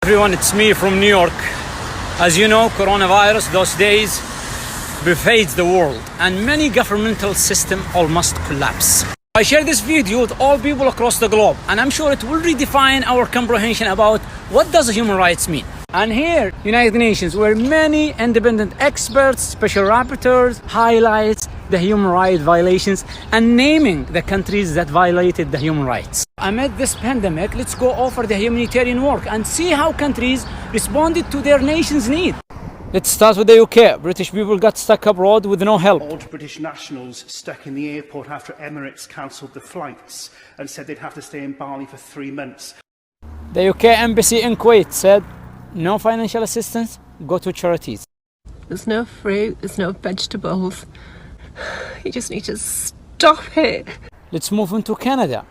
Everyone, it's me from New York. As you know, coronavirus those days pervades the world and many governmental systems almost collapse. I share this video with all people across the globe, and I'm sure it will redefine our comprehension about what does human rights mean. And here, United Nations, where many independent experts, special rapporteurs highlights the human rights violations and naming the countries that violated the human rights. Amid this pandemic, let's go over the humanitarian work and see how countries responded to their nation's need. Let's start with the UK. British people got stuck abroad with no help. Old British nationals stuck in the airport after Emirates cancelled the flights and said they'd have to stay in Bali for 3 months. The UK embassy in Kuwait said, no financial assistance, go to charities. There's no fruit, there's no vegetables. You just need to stop it. Let's move into Canada.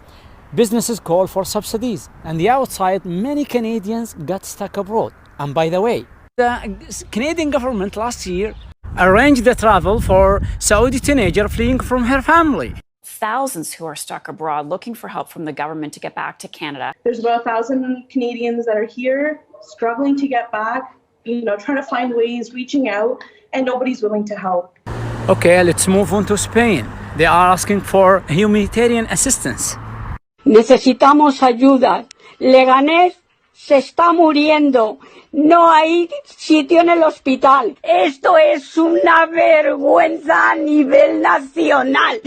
Businesses call for subsidies, and the outside, many Canadians got stuck abroad. And by the way, the Canadian government last year arranged the travel for Saudi teenager fleeing from her family. Thousands who are stuck abroad looking for help from the government to get back to Canada. There's about 1,000 Canadians that are here struggling to get back, trying to find ways, reaching out, and nobody's willing to help. Okay, let's move on to Spain. They are asking for humanitarian assistance. Necesitamos ayuda. Leganés se está muriendo. No hay sitio en el hospital. Esto es una vergüenza a nivel nacional.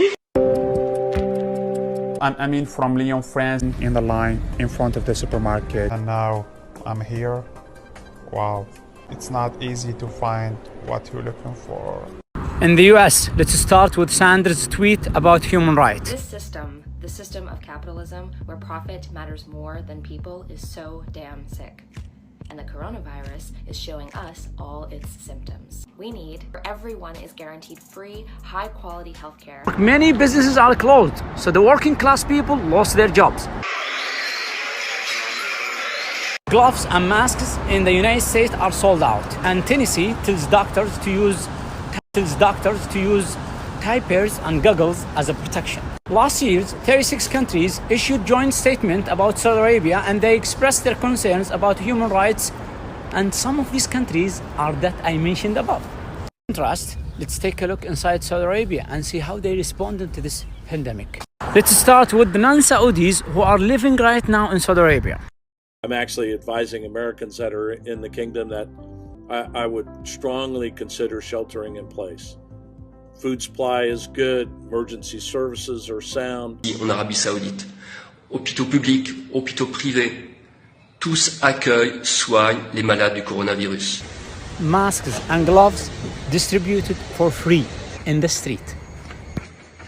I'm from Lyon, France, in the line in front of the supermarket. And now I'm here. Wow, it's not easy to find what you're looking for. In the US, let's start with Sanders' tweet about human rights. This system, the system of capitalism where profit matters more than people, is so damn sick. And the coronavirus is showing us all its symptoms. We need where everyone is guaranteed free, high-quality healthcare. Many businesses are closed, so the working class people lost their jobs. Gloves and masks in the United States are sold out, and Tennessee tells doctors to use diapers and goggles as a protection. Last year, 36 countries issued joint statement about Saudi Arabia, and they expressed their concerns about human rights, and some of these countries are that I mentioned above. In contrast, let's take a look inside Saudi Arabia and see how they responded to this pandemic. Let's start with the non-Saudis who are living right now in Saudi Arabia. I'm actually advising Americans that are in the kingdom that I would strongly consider sheltering in place. Food supply is good, emergency services are sound. En Arabie Saoudite, hôpitaux publics, hôpitaux privés, tous accueillent, soignent les malades du coronavirus. Masks and gloves distributed for free in the street.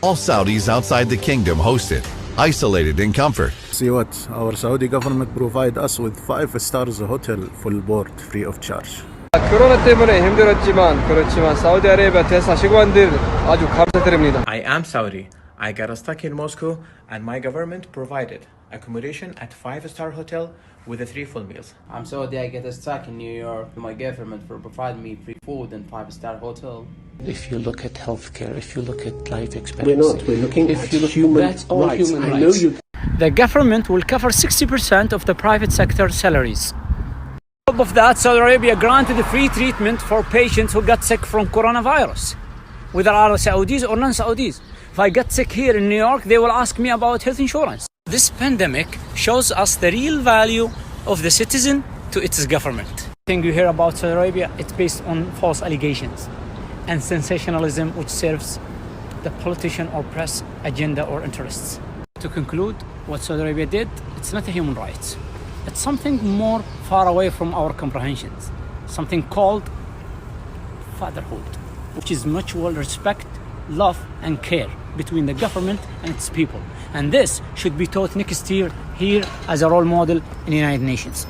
All Saudis outside the kingdom hosted, isolated in comfort. See what our Saudi government provide us with 5 stars hotel full board free of charge. 코로나 때문에 그렇지만 사우디아라비아 대사관들 아주 감사드립니다. I am Saudi. I got stuck in Moscow and my government provided accommodation at 5-star hotel with 3 full meals. I'm Saudi. I get stuck in New York. My government for providing me free food and 5-star hotel. If you look at healthcare, if you look at life expectancy, we're looking at human rights. Human rights. The government will cover 60% of the private sector salaries. On top of that, Saudi Arabia granted free treatment for patients who got sick from coronavirus, whether are Saudis or non-Saudis. If I get sick here in New York, they will ask me about health insurance. This pandemic shows us the real value of the citizen to its government. Thing you hear about Saudi Arabia, it's based on false allegations and sensationalism, which serves the politician or press agenda or interests. To conclude, what Saudi Arabia did, it's not a human rights. It's something more far away from our comprehensions, something called fatherhood, which is mutual respect, love and care between the government and its people. And this should be taught next year here as a role model in the United Nations.